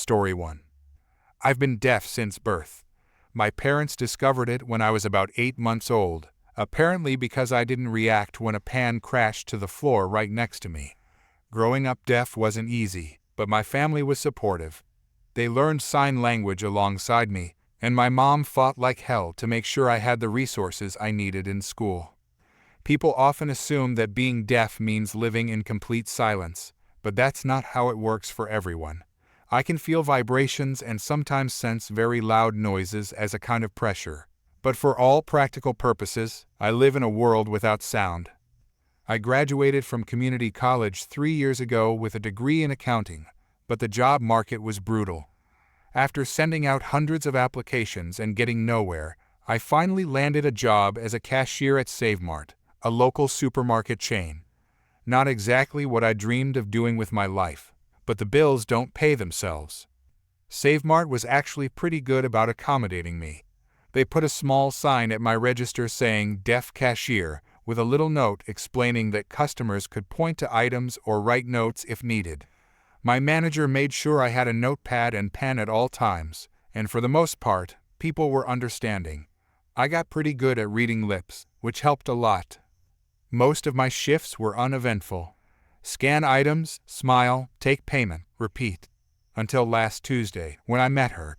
Story 1. I've been deaf since birth. My parents discovered it when I was about 8 months old, apparently because I didn't react when a pan crashed to the floor right next to me. Growing up deaf wasn't easy, but my family was supportive. They learned sign language alongside me, and my mom fought like hell to make sure I had the resources I needed in school. People often assume that being deaf means living in complete silence, but that's not how it works for everyone. I can feel vibrations and sometimes sense very loud noises as a kind of pressure. But for all practical purposes, I live in a world without sound. I graduated from community college 3 years ago with a degree in accounting, but the job market was brutal. After sending out hundreds of applications and getting nowhere, I finally landed a job as a cashier at Save Mart, a local supermarket chain. Not exactly what I dreamed of doing with my life, but the bills don't pay themselves. Save Mart was actually pretty good about accommodating me. They put a small sign at my register saying "Deaf Cashier" with a little note explaining that customers could point to items or write notes if needed. My manager made sure I had a notepad and pen at all times, and for the most part, people were understanding. I got pretty good at reading lips, which helped a lot. Most of my shifts were uneventful. Scan items, smile, take payment, repeat. Until last Tuesday, when I met her.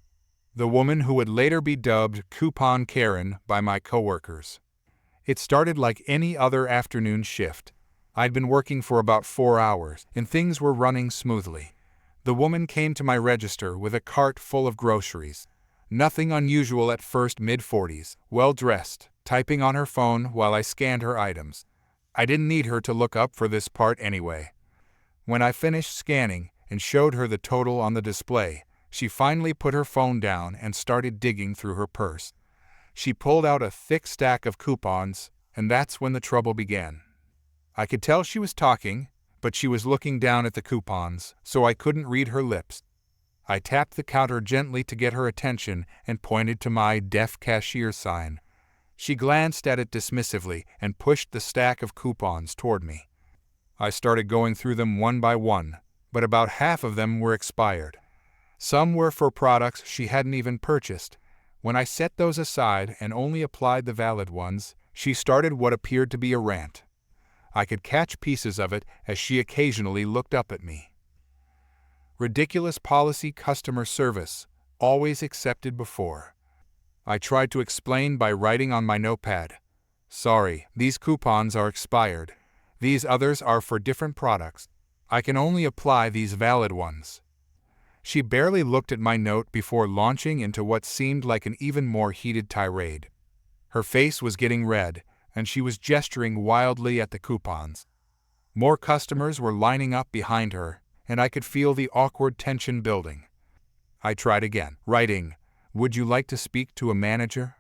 The woman who would later be dubbed Coupon Karen by my coworkers. It started like any other afternoon shift. I'd been working for about 4 hours, and things were running smoothly. The woman came to my register with a cart full of groceries. Nothing unusual at first, mid-40s, well-dressed, typing on her phone while I scanned her items. I didn't need her to look up for this part anyway. When I finished scanning and showed her the total on the display, she finally put her phone down and started digging through her purse. She pulled out a thick stack of coupons, and that's when the trouble began. I could tell she was talking, but she was looking down at the coupons, so I couldn't read her lips. I tapped the counter gently to get her attention and pointed to my "Deaf Cashier" sign. She glanced at it dismissively and pushed the stack of coupons toward me. I started going through them one by one, but about half of them were expired. Some were for products she hadn't even purchased. When I set those aside and only applied the valid ones, she started what appeared to be a rant. I could catch pieces of it as she occasionally looked up at me. Ridiculous policy, customer service, always accepted before. I tried to explain by writing on my notepad. Sorry, these coupons are expired. These others are for different products. I can only apply these valid ones. She barely looked at my note before launching into what seemed like an even more heated tirade. Her face was getting red, and she was gesturing wildly at the coupons. More customers were lining up behind her, and I could feel the awkward tension building. I tried again, writing, "Would you like to speak to a manager?"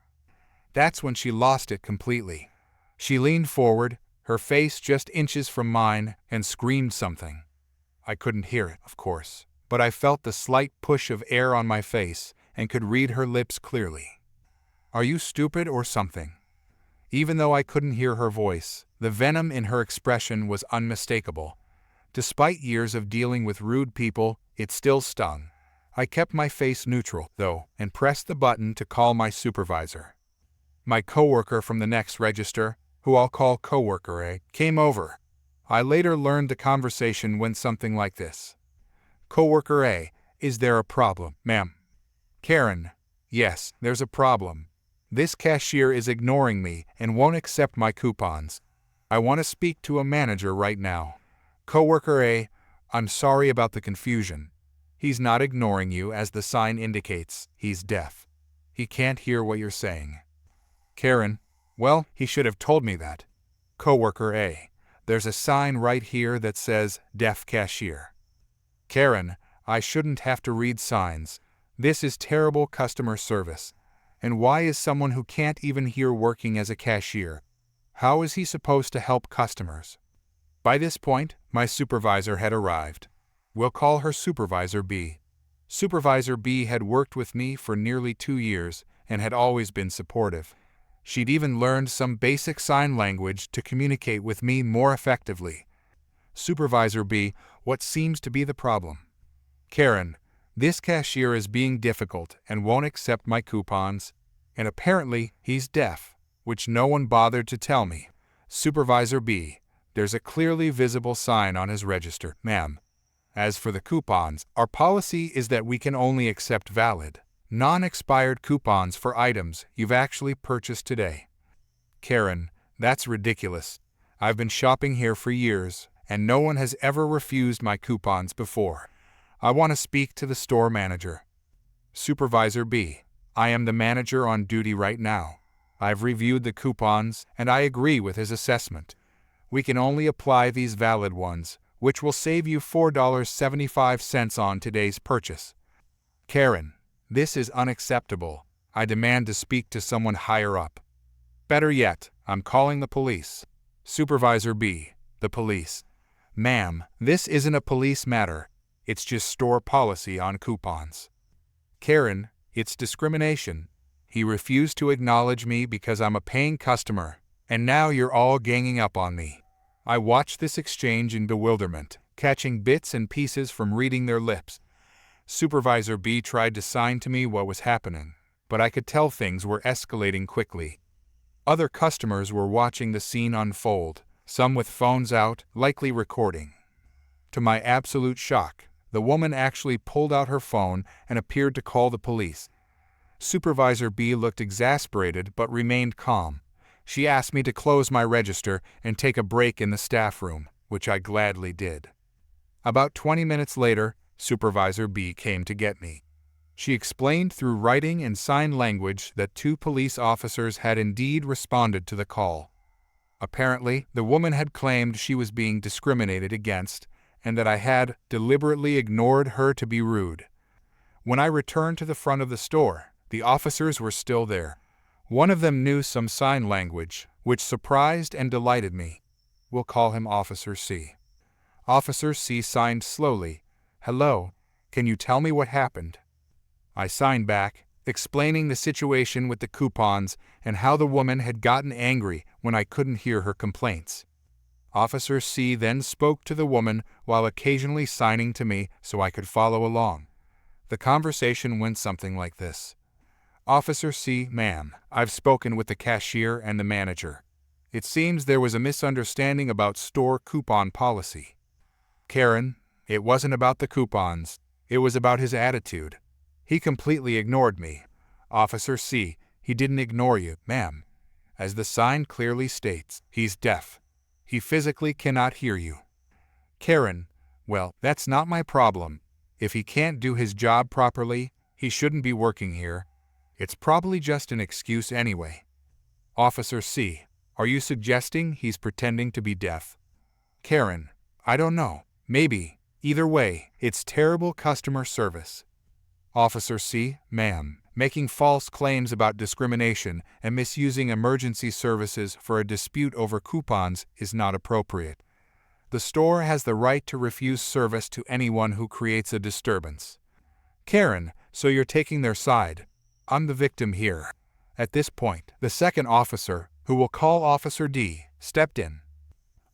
That's when she lost it completely. She leaned forward, her face just inches from mine, and screamed something. I couldn't hear it, of course, but I felt the slight push of air on my face and could read her lips clearly. "Are you stupid or something?" Even though I couldn't hear her voice, the venom in her expression was unmistakable. Despite years of dealing with rude people, it still stung. I kept my face neutral, though, and pressed the button to call my supervisor. My coworker from the next register, who I'll call Coworker A, came over. I later learned the conversation went something like this. "Coworker A, is there a problem, ma'am?" "Karen, yes, there's a problem. This cashier is ignoring me and won't accept my coupons. I want to speak to a manager right now." "Coworker A, I'm sorry about the confusion. He's not ignoring you as the sign indicates. He's deaf. He can't hear what you're saying." "Karen, well, he should have told me that." "Coworker A, there's a sign right here that says Deaf Cashier." "Karen, I shouldn't have to read signs. This is terrible customer service. And why is someone who can't even hear working as a cashier? How is he supposed to help customers?" By this point, my supervisor had arrived. We'll call her Supervisor B. Supervisor B had worked with me for nearly 2 years and had always been supportive. She'd even learned some basic sign language to communicate with me more effectively. "Supervisor B, what seems to be the problem?" "Karen, This cashier is being difficult and won't accept my coupons, and apparently he's deaf, which no one bothered to tell me. Supervisor B, there's a clearly visible sign on his register, ma'am. As for the coupons, our policy is that we can only accept valid, non-expired coupons for items you've actually purchased today. Karen, that's ridiculous. I've been shopping here for years, and no one has ever refused my coupons before. I want to speak to the store manager. Supervisor B, I am the manager on duty right now. I've reviewed the coupons, and I agree with his assessment. We can only apply these valid ones, which will save you $4.75 on today's purchase. Karen, this is unacceptable. I demand to speak to someone higher up. Better yet, I'm calling the police. Supervisor B, the police. Ma'am, this isn't a police matter. It's just store policy on coupons. Karen, it's discrimination. He refused to acknowledge me because I'm a paying customer, and now you're all ganging up on me. I watched this exchange in bewilderment, catching bits and pieces from reading their lips. Supervisor B tried to sign to me what was happening, but I could tell things were escalating quickly. Other customers were watching the scene unfold, some with phones out, likely recording. To my absolute shock, the woman actually pulled out her phone and appeared to call the police. Supervisor B looked exasperated but remained calm. She asked me to close my register and take a break in the staff room, which I gladly did. About 20 minutes later, Supervisor B came to get me. She explained through writing and sign language that 2 police officers had indeed responded to the call. Apparently, the woman had claimed she was being discriminated against, and that I had deliberately ignored her to be rude. When I returned to the front of the store, the officers were still there. One of them knew some sign language, which surprised and delighted me. We'll call him Officer C. Officer C signed slowly. Hello, can you tell me what happened? I signed back, explaining the situation with the coupons and how the woman had gotten angry when I couldn't hear her complaints. Officer C then spoke to the woman while occasionally signing to me so I could follow along. The conversation went something like this. Officer C, ma'am, I've spoken with the cashier and the manager. It seems there was a misunderstanding about store coupon policy. Karen, it wasn't about the coupons. It was about his attitude. He completely ignored me. Officer C, he didn't ignore you, ma'am. As the sign clearly states, he's deaf. He physically cannot hear you. Karen, well, that's not my problem. If he can't do his job properly, he shouldn't be working here. It's probably just an excuse anyway. Officer C, are you suggesting he's pretending to be deaf? Karen, I don't know. Maybe. Either way, it's terrible customer service. Officer C, ma'am, making false claims about discrimination and misusing emergency services for a dispute over coupons is not appropriate. The store has the right to refuse service to anyone who creates a disturbance. Karen, so you're taking their side. I'm the victim here. At this point, the second officer, who will call Officer D, stepped in.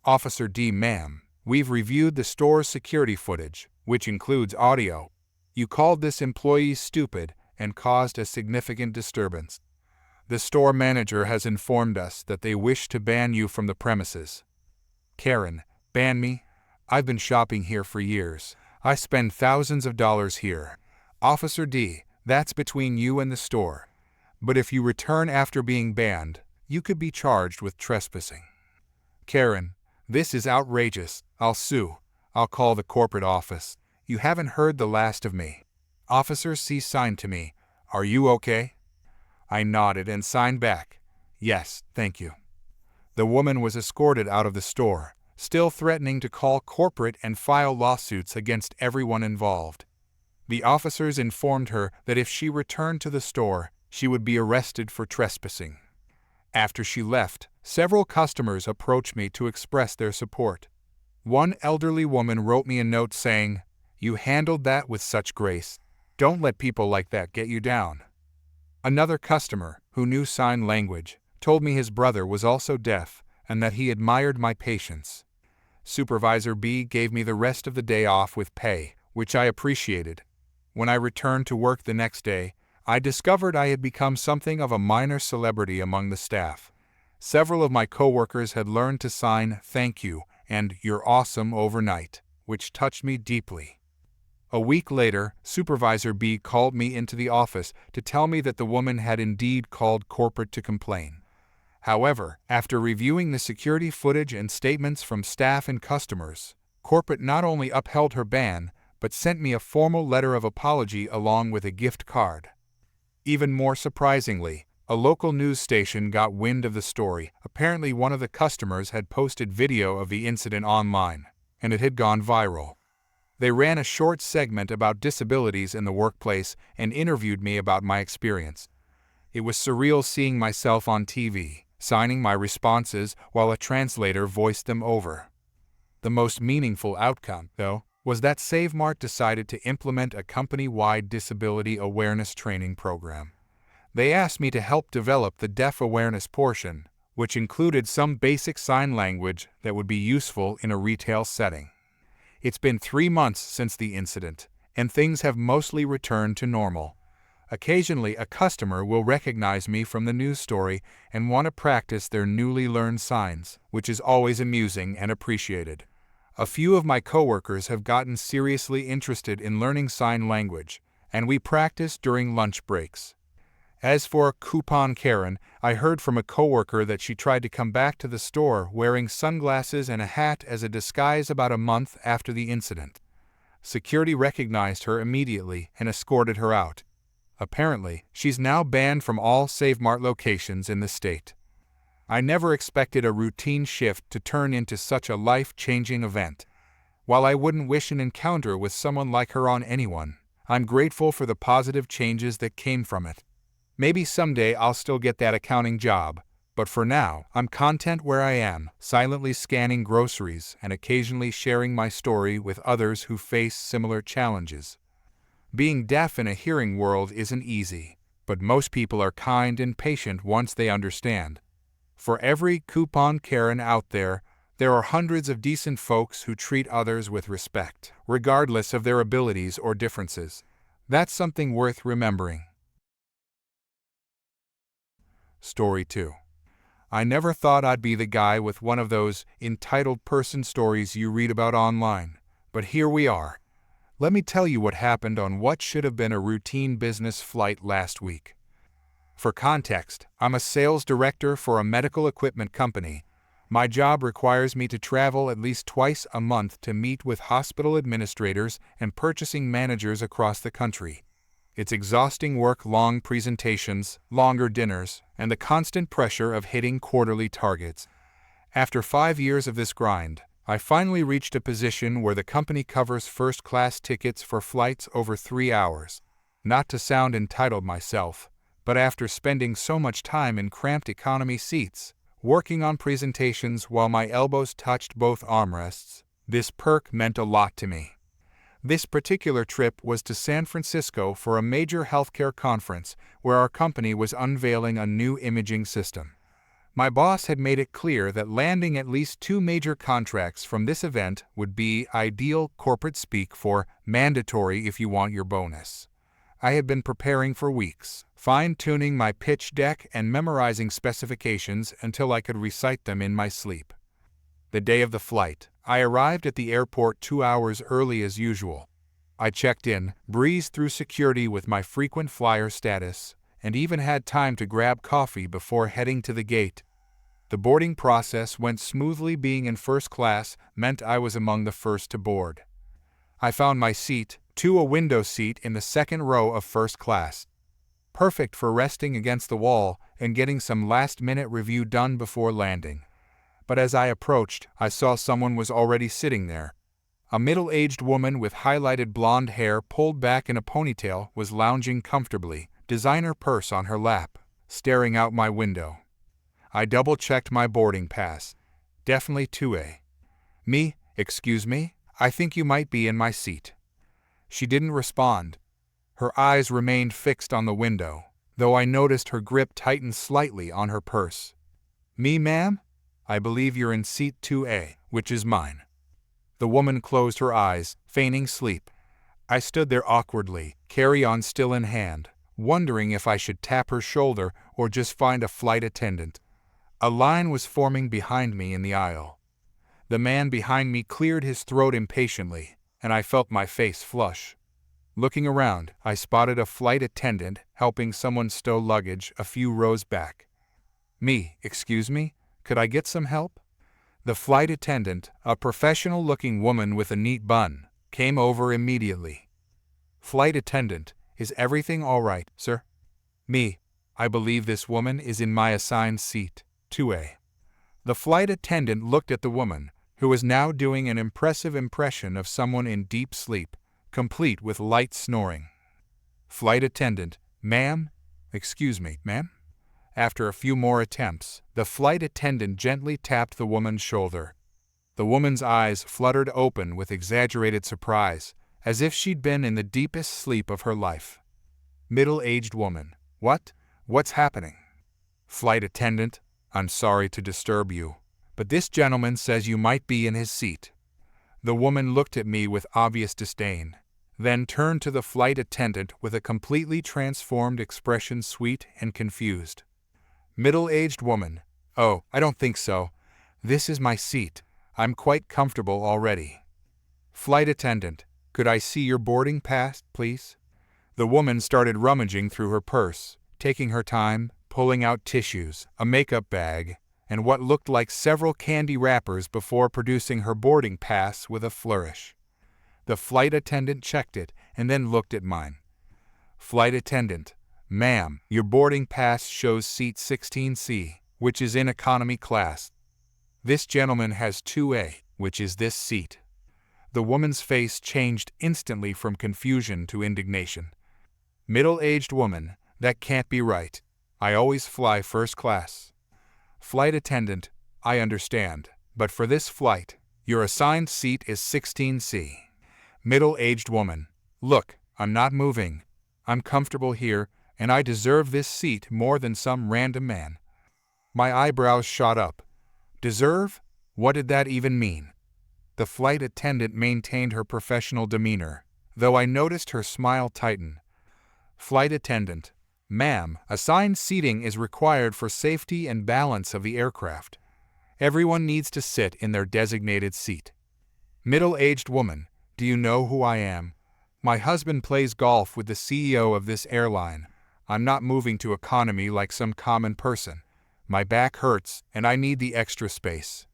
Officer D, ma'am, we've reviewed the store's security footage, which includes audio. You called this employee stupid and caused a significant disturbance. The store manager has informed us that they wish to ban you from the premises. Karen, ban me? I've been shopping here for years. I spend thousands of dollars here. Officer D, that's between you and the store. But if you return after being banned, you could be charged with trespassing. Karen, this is outrageous. I'll sue. I'll call the corporate office. You haven't heard the last of me. Officer C signed to me. Are you okay? I nodded and signed back. Yes, thank you. The woman was escorted out of the store, still threatening to call corporate and file lawsuits against everyone involved. The officers informed her that if she returned to the store, she would be arrested for trespassing. After she left, several customers approached me to express their support. One elderly woman wrote me a note saying, "You handled that with such grace. Don't let people like that get you down." Another customer, who knew sign language, told me his brother was also deaf and that he admired my patience. Supervisor B gave me the rest of the day off with pay, which I appreciated. When I returned to work the next day, I discovered I had become something of a minor celebrity among the staff. Several of my coworkers had learned to sign "thank you" and "you're awesome" overnight, which touched me deeply. A week later, Supervisor B called me into the office to tell me that the woman had indeed called corporate to complain. However, after reviewing the security footage and statements from staff and customers, corporate not only upheld her ban, but sent me a formal letter of apology along with a gift card. Even more surprisingly, a local news station got wind of the story. Apparently, one of the customers had posted video of the incident online, and it had gone viral. They ran a short segment about disabilities in the workplace and interviewed me about my experience. It was surreal seeing myself on TV, signing my responses while a translator voiced them over. The most meaningful outcome, though, was that Save Mart decided to implement a company-wide disability awareness training program. They asked me to help develop the deaf awareness portion, which included some basic sign language that would be useful in a retail setting. It's been 3 months since the incident, and things have mostly returned to normal. Occasionally, a customer will recognize me from the news story and want to practice their newly learned signs, which is always amusing and appreciated. A few of my coworkers have gotten seriously interested in learning sign language, and we practice during lunch breaks. As for Coupon Karen, I heard from a coworker that she tried to come back to the store wearing sunglasses and a hat as a disguise about a month after the incident. Security recognized her immediately and escorted her out. Apparently, she's now banned from all Save Mart locations in the state. I never expected a routine shift to turn into such a life-changing event. While I wouldn't wish an encounter with someone like her on anyone, I'm grateful for the positive changes that came from it. Maybe someday I'll still get that accounting job, but for now, I'm content where I am, silently scanning groceries and occasionally sharing my story with others who face similar challenges. Being deaf in a hearing world isn't easy, but most people are kind and patient once they understand. For every Coupon Karen out there, there are hundreds of decent folks who treat others with respect, regardless of their abilities or differences. That's something worth remembering. Story 2. I never thought I'd be the guy with one of those entitled person stories you read about online, but here we are. Let me tell you what happened on what should have been a routine business flight last week. For context, I'm a sales director for a medical equipment company. My job requires me to travel at least twice a month to meet with hospital administrators and purchasing managers across the country. It's exhausting work, long presentations, longer dinners, and the constant pressure of hitting quarterly targets. After 5 years of this grind, I finally reached a position where the company covers first-class tickets for flights over 3 hours. Not to sound entitled myself, but after spending so much time in cramped economy seats, working on presentations while my elbows touched both armrests, this perk meant a lot to me. This particular trip was to San Francisco for a major healthcare conference where our company was unveiling a new imaging system. My boss had made it clear that landing at least 2 major contracts from this event would be ideal corporate speak for mandatory if you want your bonus. I had been preparing for weeks, fine-tuning my pitch deck and memorizing specifications until I could recite them in my sleep. The day of the flight, I arrived at the airport 2 hours early as usual. I checked in, breezed through security with my frequent flyer status, and even had time to grab coffee before heading to the gate. The boarding process went smoothly. Being in first class meant I was among the first to board. I found my seat, a window seat in the second row of first class. Perfect for resting against the wall and getting some last-minute review done before landing. But as I approached, I saw someone was already sitting there. A middle-aged woman with highlighted blonde hair pulled back in a ponytail was lounging comfortably, designer purse on her lap, staring out my window. I double-checked my boarding pass. Definitely 2A. Me, excuse me, I think you might be in my seat. She didn't respond. Her eyes remained fixed on the window, though I noticed her grip tighten slightly on her purse. Me, ma'am? I believe you're in seat 2A, which is mine. The woman closed her eyes, feigning sleep. I stood there awkwardly, carry-on still in hand, wondering if I should tap her shoulder or just find a flight attendant. A line was forming behind me in the aisle. The man behind me cleared his throat impatiently, and I felt my face flush. Looking around, I spotted a flight attendant helping someone stow luggage a few rows back. Excuse me, could I get some help? The flight attendant, a professional-looking woman with a neat bun, came over immediately. Flight attendant, is everything all right, sir? I believe this woman is in my assigned seat, 2A. The flight attendant looked at the woman, who was now doing an impressive impression of someone in deep sleep, complete with light snoring. Flight attendant, ma'am? Excuse me, ma'am? After a few more attempts, the flight attendant gently tapped the woman's shoulder. The woman's eyes fluttered open with exaggerated surprise, as if she'd been in the deepest sleep of her life. Middle-aged woman, what's happening? Flight attendant, I'm sorry to disturb you, but this gentleman says you might be in his seat. The woman looked at me with obvious disdain, then turned to the flight attendant with a completely transformed expression, sweet and confused. Middle-aged woman, oh, I don't think so. This is my seat. I'm quite comfortable already. Flight attendant, could I see your boarding pass, please? The woman started rummaging through her purse, taking her time, pulling out tissues, a makeup bag, and what looked like several candy wrappers before producing her boarding pass with a flourish. The flight attendant checked it and then looked at mine. Flight attendant, ma'am, your boarding pass shows seat 16C, which is in economy class. This gentleman has 2A, which is this seat. The woman's face changed instantly from confusion to indignation. Middle-aged woman, that can't be right. I always fly first class. Flight attendant, I understand, but for this flight, your assigned seat is 16C. Middle-aged woman, look, I'm not moving. I'm comfortable here, and I deserve this seat more than some random man. My eyebrows shot up. Deserve? What did that even mean? The flight attendant maintained her professional demeanor, though I noticed her smile tighten. Flight attendant, ma'am, assigned seating is required for safety and balance of the aircraft. Everyone needs to sit in their designated seat. Middle-aged woman, do you know who I am? My husband plays golf with the CEO of this airline. I'm not moving to economy like some common person. My back hurts, and I need the extra space.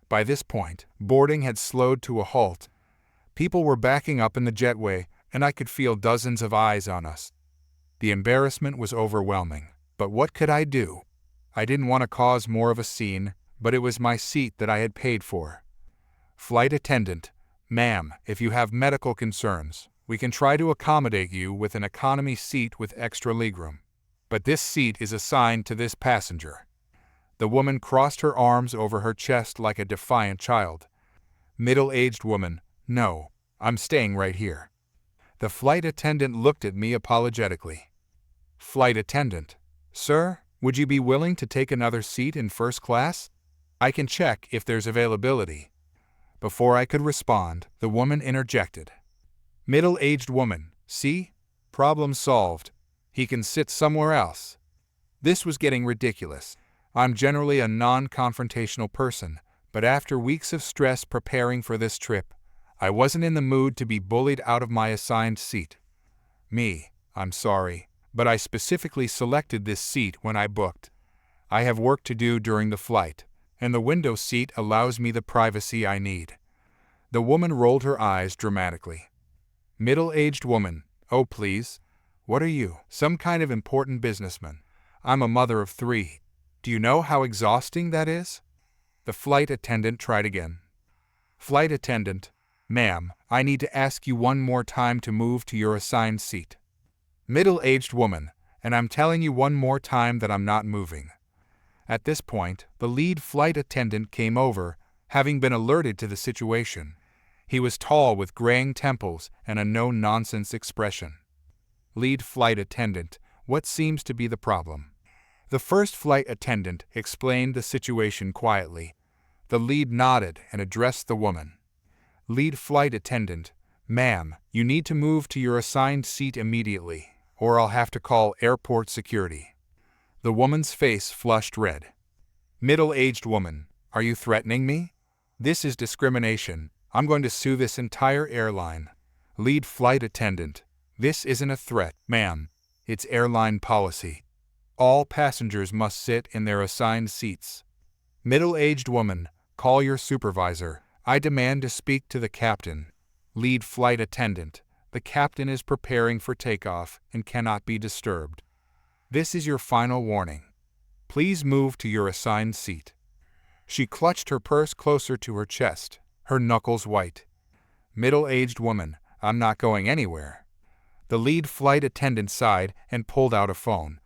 By this point, boarding had slowed to a halt. People were backing up in the jetway, and I could feel dozens of eyes on us. The embarrassment was overwhelming, but what could I do? I didn't want to cause more of a scene, but it was my seat that I had paid for. Flight attendant, ma'am, if you have medical concerns, we can try to accommodate you with an economy seat with extra legroom. But this seat is assigned to this passenger. The woman crossed her arms over her chest like a defiant child. Middle-aged woman, no, I'm staying right here. The flight attendant looked at me apologetically. Flight attendant, sir, would you be willing to take another seat in first class? I can check if there's availability. Before I could respond, the woman interjected. Middle-aged woman, see? Problem solved. He can sit somewhere else. This was getting ridiculous. I'm generally a non-confrontational person, but after weeks of stress preparing for this trip, I wasn't in the mood to be bullied out of my assigned seat. I'm sorry, but I specifically selected this seat when I booked. I have work to do during the flight, and the window seat allows me the privacy I need. The woman rolled her eyes dramatically. Middle-aged woman, oh please. What are you, some kind of important businessman? I'm a mother of 3. Do you know how exhausting that is? The flight attendant tried again. Flight attendant, ma'am, I need to ask you one more time to move to your assigned seat. Middle-aged woman, and I'm telling you one more time that I'm not moving. At this point, the lead flight attendant came over, having been alerted to the situation. He was tall with graying temples and a no-nonsense expression. Lead flight attendant, what seems to be the problem? The first flight attendant explained the situation quietly. The lead nodded and addressed the woman. Lead flight attendant, Ma'am, you need to move to your assigned seat immediately, or I'll have to call airport security." The woman's face flushed red. Middle-aged woman, are you threatening me? This is discrimination. I'm going to sue this entire airline. Lead flight attendant, this isn't a threat, ma'am. It's airline policy. All passengers must sit in their assigned seats. Middle-aged woman, call your supervisor. I demand to speak to the captain. Lead flight attendant, the captain is preparing for takeoff and cannot be disturbed. This is your final warning. Please move to your assigned seat. She clutched her purse closer to her chest, her knuckles white. Middle-aged woman, I'm not going anywhere. The lead flight attendant sighed and pulled out a phone.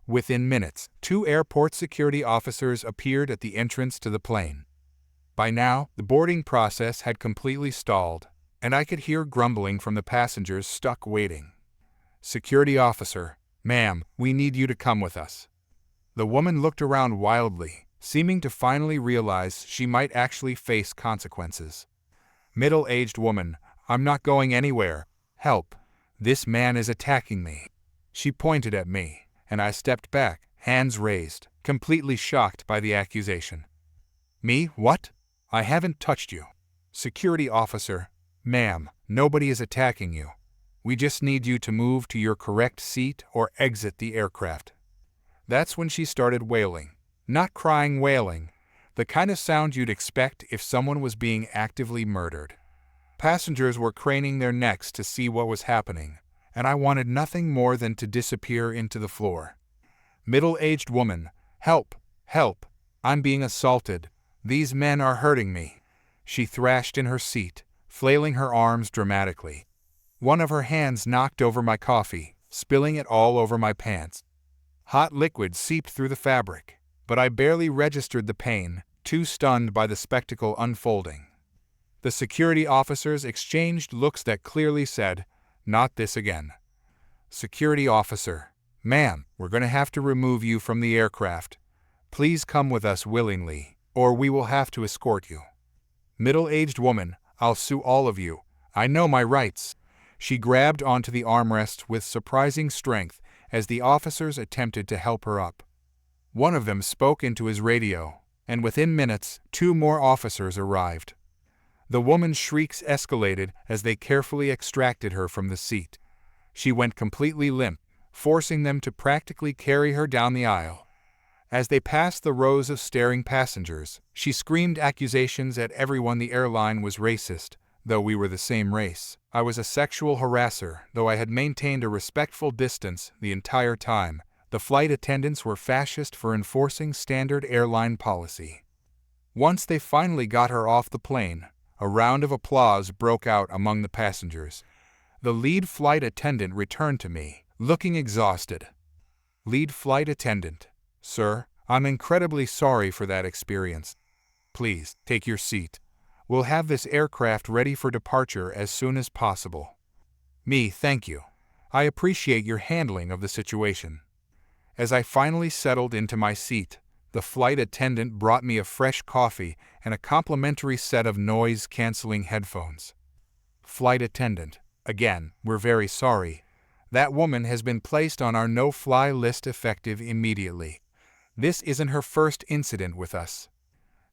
Within minutes, 2 airport security officers appeared at the entrance to the plane. By now, the boarding process had completely stalled, and I could hear grumbling from the passengers stuck waiting. Security officer, ma'am, we need you to come with us. The woman looked around wildly, seeming to finally realize she might actually face consequences. Middle-aged woman, I'm not going anywhere. Help. This man is attacking me. She pointed at me, and I stepped back, hands raised, completely shocked by the accusation. Me? What? I haven't touched you. Security officer, ma'am, nobody is attacking you. We just need you to move to your correct seat or exit the aircraft. That's when she started wailing. Not crying, wailing. The kind of sound you'd expect if someone was being actively murdered. Passengers were craning their necks to see what was happening, and I wanted nothing more than to disappear into the floor. Middle-aged woman, help, help. I'm being assaulted. These men are hurting me. She thrashed in her seat, flailing her arms dramatically. One of her hands knocked over my coffee, spilling it all over my pants. Hot liquid seeped through the fabric, but I barely registered the pain, too stunned by the spectacle unfolding. The security officers exchanged looks that clearly said, "Not this again." Security officer, ma'am, we're going to have to remove you from the aircraft. Please come with us willingly, or we will have to escort you. Middle-aged woman, I'll sue all of you. I know my rights. She grabbed onto the armrest with surprising strength as the officers attempted to help her up. One of them spoke into his radio, and within minutes, 2 more officers arrived. The woman's shrieks escalated as they carefully extracted her from the seat. She went completely limp, forcing them to practically carry her down the aisle. As they passed the rows of staring passengers, she screamed accusations at everyone. The airline was racist, though we were the same race. I was a sexual harasser, though I had maintained a respectful distance the entire time. The flight attendants were fascist for enforcing standard airline policy. Once they finally got her off the plane, a round of applause broke out among the passengers. The lead flight attendant returned to me, looking exhausted. Lead flight attendant, sir, I'm incredibly sorry for that experience. Please, take your seat. We'll have this aircraft ready for departure as soon as possible. Me, thank you. I appreciate your handling of the situation. As I finally settled into my seat, the flight attendant brought me a fresh coffee and a complimentary set of noise-canceling headphones. Flight attendant, again, we're very sorry. That woman has been placed on our no-fly list effective immediately. This isn't her first incident with us.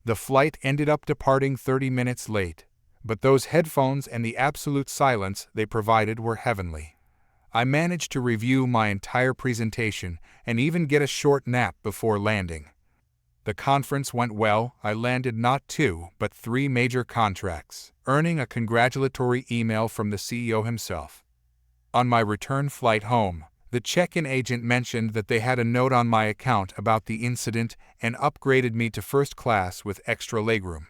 The flight ended up departing 30 minutes late, but those headphones and the absolute silence they provided were heavenly. I managed to review my entire presentation and even get a short nap before landing. The conference went well. I landed not 2, but 3 major contracts, earning a congratulatory email from the CEO himself. On my return flight home, the check-in agent mentioned that they had a note on my account about the incident and upgraded me to first class with extra legroom.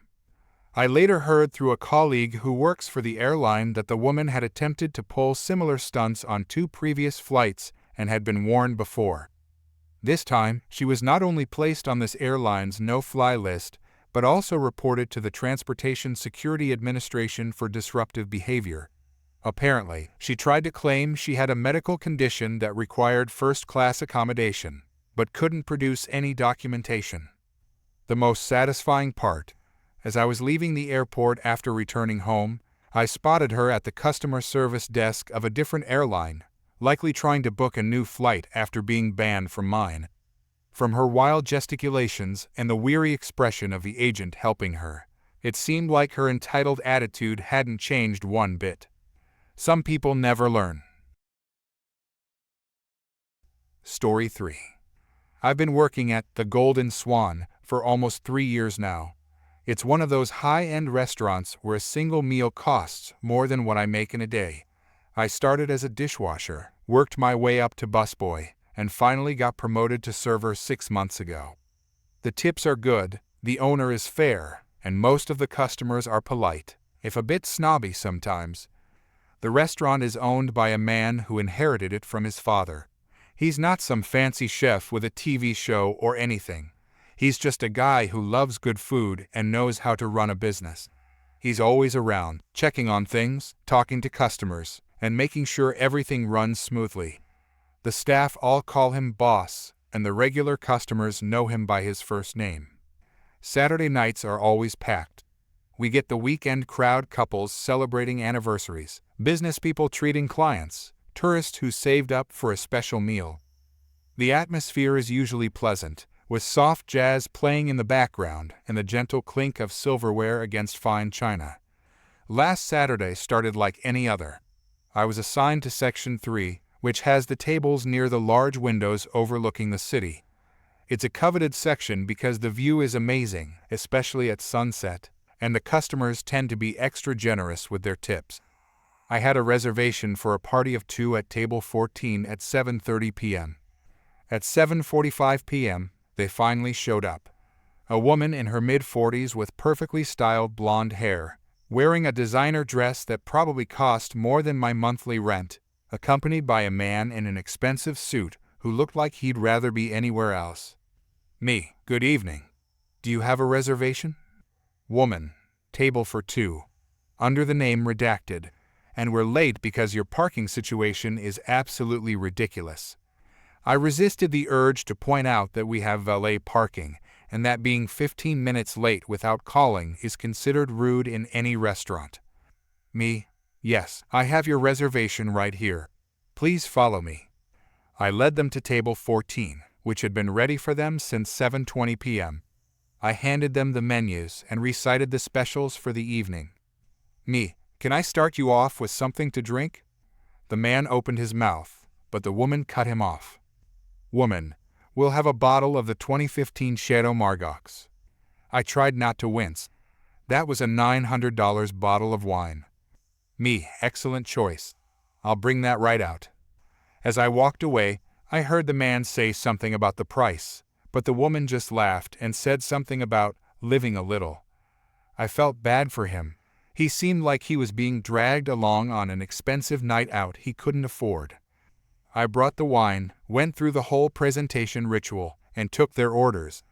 I later heard through a colleague who works for the airline that the woman had attempted to pull similar stunts on 2 previous flights and had been warned before. This time, she was not only placed on this airline's no-fly list, but also reported to the Transportation Security Administration for disruptive behavior. Apparently, she tried to claim she had a medical condition that required first-class accommodation, but couldn't produce any documentation. The most satisfying part, as I was leaving the airport after returning home, I spotted her at the customer service desk of a different airline, likely trying to book a new flight after being banned from mine. From her wild gesticulations and the weary expression of the agent helping her, it seemed like her entitled attitude hadn't changed one bit. Some people never learn. Story 3. I've been working at the Golden Swan for almost 3 years now. It's one of those high-end restaurants where a single meal costs more than what I make in a day. I started as a dishwasher, worked my way up to busboy, and finally got promoted to server 6 months ago. The tips are good, the owner is fair, and most of the customers are polite, if a bit snobby sometimes. The restaurant is owned by a man who inherited it from his father. He's not some fancy chef with a TV show or anything. He's just a guy who loves good food and knows how to run a business. He's always around, checking on things, talking to customers, and making sure everything runs smoothly. The staff all call him boss, and the regular customers know him by his first name. Saturday nights are always packed. We get the weekend crowd, couples celebrating anniversaries, business people treating clients, tourists who saved up for a special meal. The atmosphere is usually pleasant, with soft jazz playing in the background and the gentle clink of silverware against fine china. Last Saturday started like any other. I was assigned to Section 3, which has the tables near the large windows overlooking the city. It's a coveted section because the view is amazing, especially at sunset, and the customers tend to be extra generous with their tips. I had a reservation for a party of 2 at table 14 at 7:30 p.m. At 7:45 p.m., they finally showed up. A woman in her mid-40s with perfectly styled blonde hair, wearing a designer dress that probably cost more than my monthly rent, accompanied by a man in an expensive suit who looked like he'd rather be anywhere else. Me, good evening. Do you have a reservation? Woman, table for 2. Under the name redacted, and we're late because your parking situation is absolutely ridiculous. I resisted the urge to point out that we have valet parking, and that being 15 minutes late without calling is considered rude in any restaurant. Me, yes, I have your reservation right here. Please follow me. I led them to table 14, which had been ready for them since 7:20 p.m. I handed them the menus and recited the specials for the evening. Me, can I start you off with something to drink? The man opened his mouth, but the woman cut him off. Woman, we'll have a bottle of the 2015 Chateau Margaux. I tried not to wince. That was a $900 bottle of wine. Me, excellent choice. I'll bring that right out. As I walked away, I heard the man say something about the price, but the woman just laughed and said something about living a little. I felt bad for him. He seemed like he was being dragged along on an expensive night out he couldn't afford. I brought the wine, went through the whole presentation ritual, and took their orders.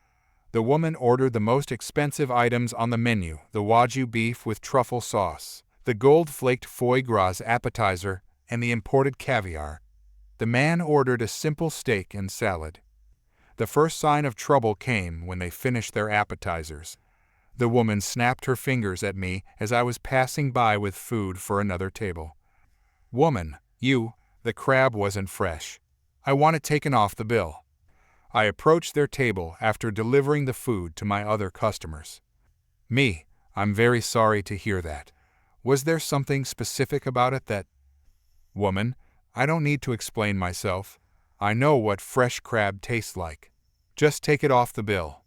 The woman ordered the most expensive items on the menu, the Wagyu beef with truffle sauce, the gold-flaked foie gras appetizer, and the imported caviar. The man ordered a simple steak and salad. The first sign of trouble came when they finished their appetizers. The woman snapped her fingers at me as I was passing by with food for another table. Woman, the crab wasn't fresh. I want it taken off the bill. I approached their table after delivering the food to my other customers. Me, I'm very sorry to hear that. Was there something specific about it that... Woman, I don't need to explain myself. I know what fresh crab tastes like. Just take it off the bill.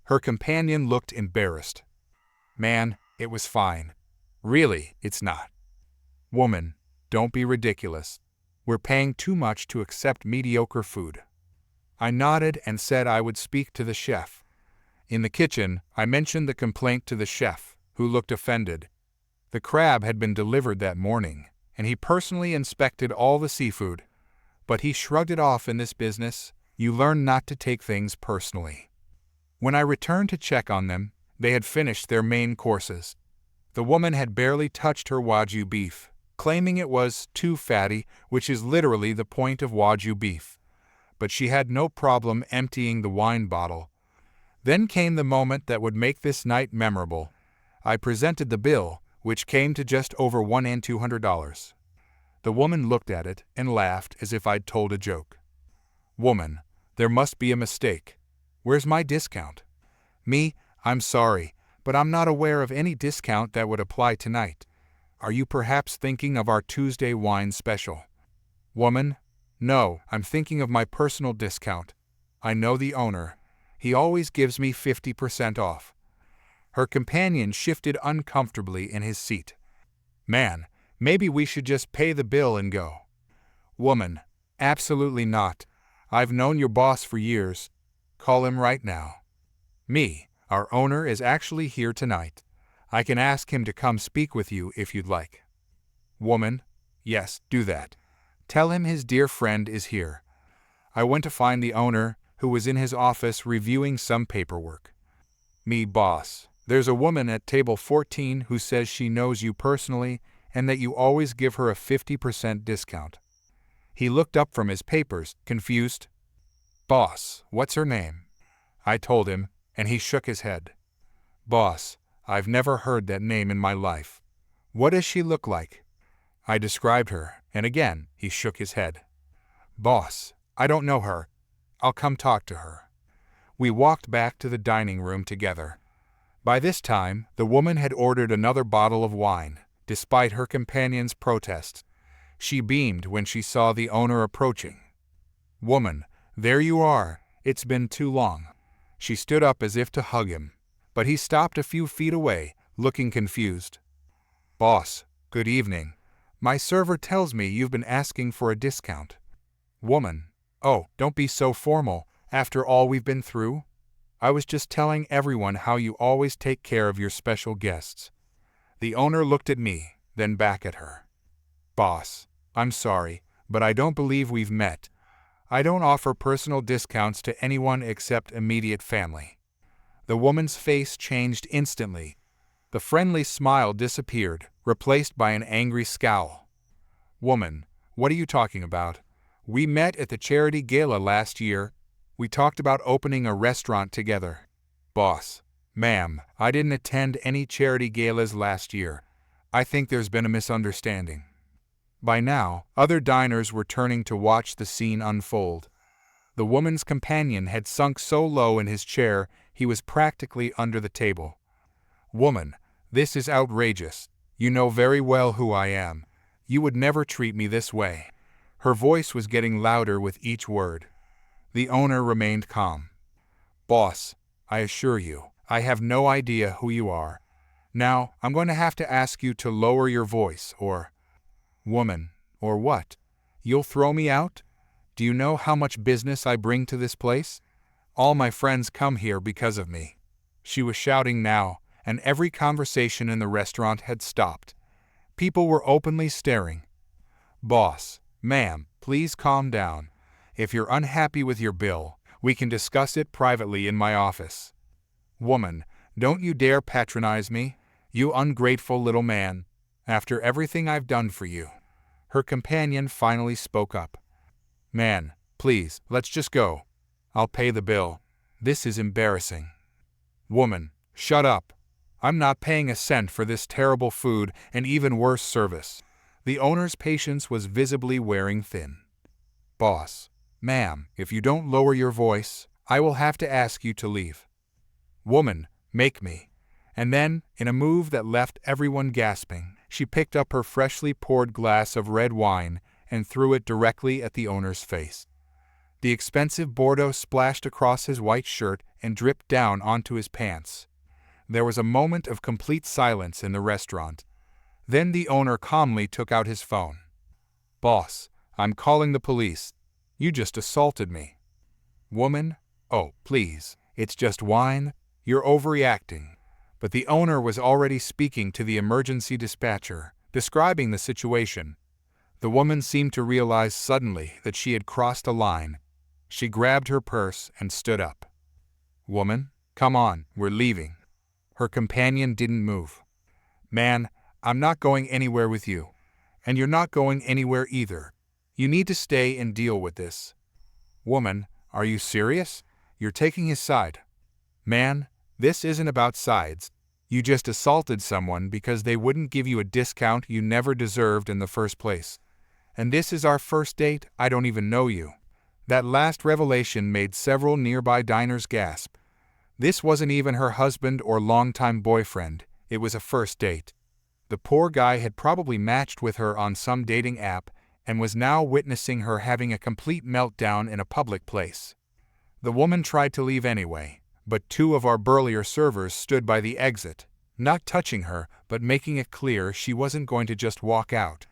Her companion looked embarrassed. Man, it was fine. Really, it's not. Woman, don't be ridiculous. We're paying too much to accept mediocre food. I nodded and said I would speak to the chef. In the kitchen, I mentioned the complaint to the chef, who looked offended. The crab had been delivered that morning, and he personally inspected all the seafood. But he shrugged it off. In this business, you learn not to take things personally. When I returned to check on them, they had finished their main courses. The woman had barely touched her Wagyu beef, claiming it was too fatty, which is literally the point of Wagyu beef. But she had no problem emptying the wine bottle. Then came the moment that would make this night memorable. I presented the bill, which came to just over $1,200. The woman looked at it and laughed as if I'd told a joke. Woman, there must be a mistake. Where's my discount? Me, I'm sorry, but I'm not aware of any discount that would apply tonight. Are you perhaps thinking of our Tuesday wine special? Woman, no, I'm thinking of my personal discount. I know the owner. He always gives me 50% off. Her companion shifted uncomfortably in his seat. Man, maybe we should just pay the bill and go. Woman, absolutely not. I've known your boss for years. Call him right now. Me, our owner is actually here tonight. I can ask him to come speak with you if you'd like. Woman, yes, do that. Tell him his dear friend is here. I went to find the owner, who was in his office reviewing some paperwork. Me, boss, there's a woman at table 14 who says she knows you personally and that you always give her a 50% discount. He looked up from his papers, confused. Boss, what's her name? I told him, and he shook his head. Boss, I've never heard that name in my life. What does she look like? I described her, and again he shook his head. Boss, I don't know her. I'll come talk to her. We walked back to the dining room together. By this time, the woman had ordered another bottle of wine, despite her companion's protests. She beamed when she saw the owner approaching. Woman, there you are. It's been too long. She stood up as if to hug him, but he stopped a few feet away, looking confused. Boss, good evening. My server tells me you've been asking for a discount. Woman, oh, don't be so formal, after all we've been through. I was just telling everyone how you always take care of your special guests. The owner looked at me, then back at her. Boss, I'm sorry, but I don't believe we've met. I don't offer personal discounts to anyone except immediate family. The woman's face changed instantly. The friendly smile disappeared, replaced by an angry scowl. Woman, what are you talking about? We met at the charity gala last year. We talked about opening a restaurant together. Boss, ma'am, I didn't attend any charity galas last year. I think there's been a misunderstanding. By now, other diners were turning to watch the scene unfold. The woman's companion had sunk so low in his chair he was practically under the table. Woman, this is outrageous. You know very well who I am. You would never treat me this way. Her voice was getting louder with each word. The owner remained calm. Boss, I assure you, I have no idea who you are. Now, I'm going to have to ask you to lower your voice, or... Woman, or what? You'll throw me out? Do you know how much business I bring to this place? All my friends come here because of me. She was shouting now, and every conversation in the restaurant had stopped. People were openly staring. Boss, ma'am, please calm down. If you're unhappy with your bill, we can discuss it privately in my office. Woman, don't you dare patronize me, you ungrateful little man, after everything I've done for you. Her companion finally spoke up. Man, please, let's just go. I'll pay the bill. This is embarrassing. Woman, shut up. I'm not paying a cent for this terrible food and even worse service. The owner's patience was visibly wearing thin. Boss, ma'am, if you don't lower your voice, I will have to ask you to leave. Woman, make me. And then, in a move that left everyone gasping, she picked up her freshly poured glass of red wine and threw it directly at the owner's face. The expensive Bordeaux splashed across his white shirt and dripped down onto his pants. There was a moment of complete silence in the restaurant. Then the owner calmly took out his phone. Boss, I'm calling the police. You just assaulted me. Woman, oh, please, it's just wine. You're overreacting. But the owner was already speaking to the emergency dispatcher, describing the situation. The woman seemed to realize suddenly that she had crossed a line. She grabbed her purse and stood up. Woman, come on, we're leaving. Her companion didn't move. Man, I'm not going anywhere with you. And you're not going anywhere either. You need to stay and deal with this. Woman, are you serious? You're taking his side. Man, this isn't about sides. You just assaulted someone because they wouldn't give you a discount you never deserved in the first place. And this is our first date? I don't even know you." That last revelation made several nearby diners gasp. This wasn't even her husband or longtime boyfriend, it was a first date. The poor guy had probably matched with her on some dating app and was now witnessing her having a complete meltdown in a public place. The woman tried to leave anyway, but two of our burlier servers stood by the exit, not touching her but making it clear she wasn't going to just walk out.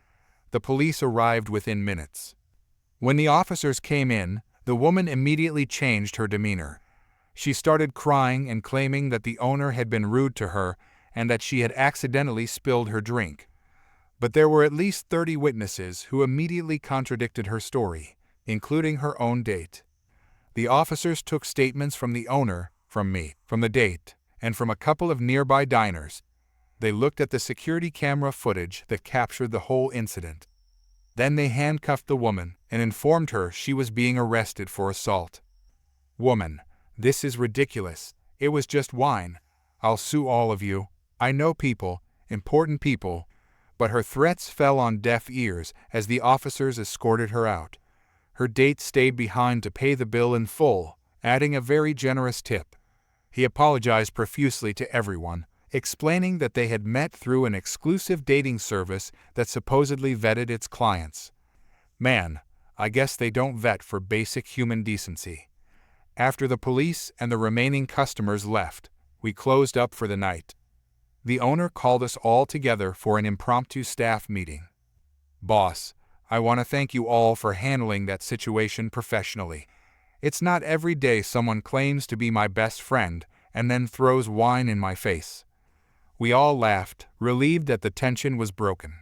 The police arrived within minutes. When the officers came in, the woman immediately changed her demeanor. She started crying and claiming that the owner had been rude to her and that she had accidentally spilled her drink. But there were at least 30 witnesses who immediately contradicted her story, including her own date. The officers took statements from the owner, from me, from the date, and from a couple of nearby diners. They looked at the security camera footage that captured the whole incident. Then they handcuffed the woman and informed her she was being arrested for assault. "Woman, this is ridiculous. It was just wine. I'll sue all of you. I know people, important people." But her threats fell on deaf ears as the officers escorted her out. Her date stayed behind to pay the bill in full, adding a very generous tip. He apologized profusely to everyone, explaining that they had met through an exclusive dating service that supposedly vetted its clients. Man, I guess they don't vet for basic human decency. After the police and the remaining customers left, we closed up for the night. The owner called us all together for an impromptu staff meeting. "Boss, I want to thank you all for handling that situation professionally. It's not every day someone claims to be my best friend and then throws wine in my face." We all laughed, relieved that the tension was broken.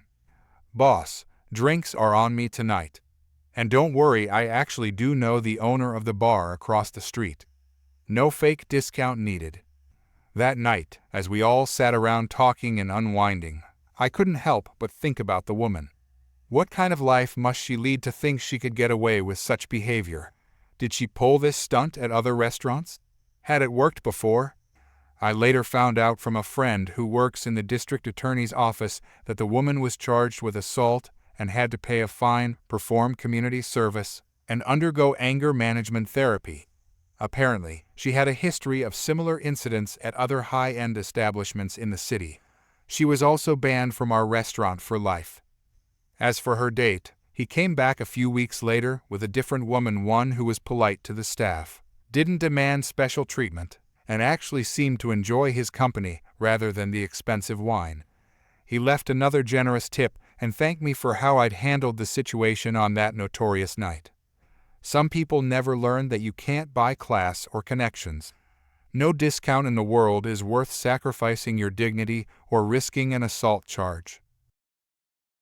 "Boss, drinks are on me tonight. And don't worry, I actually do know the owner of the bar across the street. No fake discount needed." That night, as we all sat around talking and unwinding, I couldn't help but think about the woman. What kind of life must she lead to think she could get away with such behavior? Did she pull this stunt at other restaurants? Had it worked before? I later found out from a friend who works in the district attorney's office that the woman was charged with assault and had to pay a fine, perform community service, and undergo anger management therapy. Apparently, she had a history of similar incidents at other high-end establishments in the city. She was also banned from our restaurant for life. As for her date, he came back a few weeks later with a different woman, one who was polite to the staff, didn't demand special treatment, and actually seemed to enjoy his company rather than the expensive wine. He left another generous tip and thanked me for how I'd handled the situation on that notorious night. Some people never learn that you can't buy class or connections. No discount in the world is worth sacrificing your dignity or risking an assault charge.